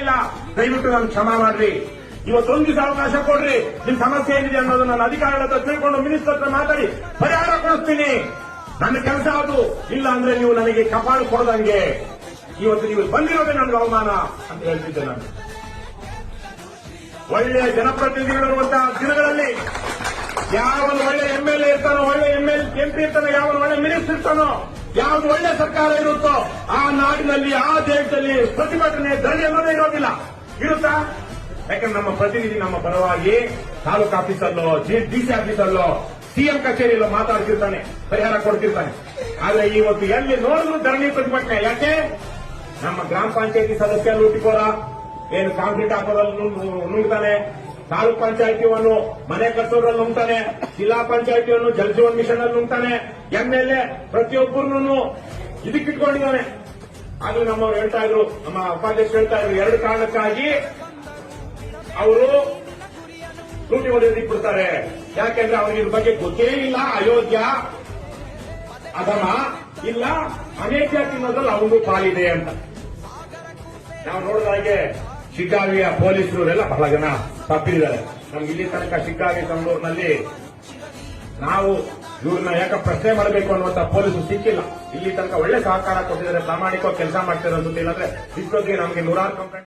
ಇಲ್ಲ. ದಯವಿಟ್ಟು ನಾನು ಕ್ಷಮಾ ಮಾಡ್ರಿ. ಇವತ್ತೊಂದು ದಿವಸ ಅವಕಾಶ ಕೊಡ್ರಿ. ನಿಮ್ ಸಮಸ್ಯೆ ಏನಿದೆ ಅನ್ನೋದು ನಾನು ಅಧಿಕಾರಿಗಳ ಹತ್ರ ತಿಳ್ಕೊಂಡು ಮಿನಿಸ್ಟರ್ ಹತ್ರ ಮಾತಾಡಿ ಪರಿಹಾರ ಕೊಡಿಸ್ತೀನಿ. ನನ್ನ ಕೆಲಸ ಅದು. ಇಲ್ಲ ಅಂದ್ರೆ ನೀವು ನನಗೆ ಕಪಾಳು ಕೊಡದಂಗೆ. ಇವತ್ತು ನೀವು ಬಂದಿರೋದೇ ನನಗೆ ಅವಮಾನ ಅಂತ ಹೇಳ್ತಿದ್ದೆ. ನಾನು ಒಳ್ಳೆಯ ಜನಪ್ರತಿನಿಧಿಗಳಿರುವಂತಹ ದಿನಗಳಲ್ಲಿ ಯಾವನು ಒಳ್ಳೆ ಎಂಎಲ್ಎ ಇರ್ತಾನೋ, ಒಳ್ಳೆ ಎಂಪಿ ಇರ್ತಾನೋ, ಯಾವನು ಒಳ್ಳೆ ಮಿನಿಸ್ಟರ್ ಇರ್ತಾನೋ, ಯಾವ್ದು ಒಳ್ಳೆ ಸರ್ಕಾರ ಇರುತ್ತೋ ಆ ನಾಡಿನಲ್ಲಿ, ಆ ದೇಶದಲ್ಲಿ ಪ್ರತಿಭಟನೆ ಧರಣಿ ಅನ್ನೋದೇ ಇರೋದಿಲ್ಲ. ಇರುತ್ತಾ? ಯಾಕಂದ್ರೆ ನಮ್ಮ ಪ್ರತಿನಿಧಿ ನಮ್ಮ ಪರವಾಗಿ ತಾಲೂಕು ಆಫೀಸಲ್ಲೋ, ಡಿಸಿ ಆಫೀಸಲ್ಲೋ, ಸಿಎಂ ಕಚೇರಿಯಲ್ಲೋ ಮಾತಾಡ್ತಿರ್ತಾನೆ, ಪರಿಹಾರ ಕೊಡ್ತಿರ್ತಾನೆ. ಆದ್ರೆ ಇವತ್ತು ಎಲ್ಲಿ ನೋಡಿದ್ರು ಧರಣಿ ಪ್ರತಿಭಟನೆ. ಯಾಕೆ? ನಮ್ಮ ಗ್ರಾಮ ಪಂಚಾಯತಿ ಸದಸ್ಯ ಲೂಟಿಕೋರ ಏನು ಕಾಂಕ್ರೀಟ್ ಹಾಕೋದ್ರಲ್ಲಿ ನುಂಗ್ತಾನೆ, ತಾಲೂಕ್ ಪಂಚಾಯತಿಯನ್ನು ಮನೆ ಕಟ್ಟೋದ್ರಲ್ಲಿ ನುಂಗ್ತಾನೆ, ಜಿಲ್ಲಾ ಪಂಚಾಯತಿಯನ್ನು ಜಲ್ ಜೀವನ್ ಮಿಷನ್ ಅಲ್ಲಿ ನುಂಗ್ತಾನೆ, ಎಂಎಲ್ಎ ಪ್ರತಿಯೊಬ್ಬರನ್ನು ಇದಕ್ಕಿಟ್ಕೊಂಡಿದ್ದಾನೆ. ಆದ್ರೂ ನಮ್ಮವ್ರು ಹೇಳ್ತಾ ಇದ್ರು, ನಮ್ಮ ಉಪಾಧ್ಯಕ್ಷರು ಹೇಳ್ತಾ ಇದ್ರು, 2 ಕಾರಣಕ್ಕಾಗಿ ಅವರು ಲೂಟಿ ಹೊಡೆಯೋದಕ್ಕೆ ಬಿಡ್ತಾರೆ. ಯಾಕೆಂದ್ರೆ ಅವ್ರಿಗೆ ಇದ್ರ ಬಗ್ಗೆ ಗೊತ್ತೇ ಇಲ್ಲ. ಅಯೋಗ್ಯ, ಅಧಮ, ಇಲ್ಲ ಅನೇಕ ತಿನ್ನೋದ್ರಲ್ಲಿ ಅವನಿಗೂ ಪಾಲಿದೆ ಅಂತ. ನಾವು ನೋಡಿದ ಹಾಗೆ ಶಿಗ್ಗಾವಿಯ ಪೊಲೀಸರು ಬಹಳ ಜನ ತಪ್ಪಿದ್ದಾರೆ. ನಮ್ಗೆ ಇಲ್ಲಿ ತನಕ ಶಿಗ್ಗಾವಿ ಸಂಡೂರಿನಲ್ಲಿ ನಾವು ಇವ್ರನ್ನ ಯಾಕೆ ಪ್ರಶ್ನೆ ಮಾಡಬೇಕು ಅನ್ನುವಂತ ಪೊಲೀಸರು ಸಿಕ್ಕಿಲ್ಲ. ಇಲ್ಲಿ ತನಕ ಒಳ್ಳೆ ಸಹಕಾರ ಕೊಟ್ಟಿದ್ದಾರೆ, ಪ್ರಾಮಾಣಿಕವಾಗಿ ಕೆಲಸ ಮಾಡ್ತಿರೋದು. ಇಲ್ಲಂದ್ರೆ ಇಷ್ಟೊತ್ತಿಗೆ ನಮಗೆ 100 ಕಂಪ್ಲೇಂಟ್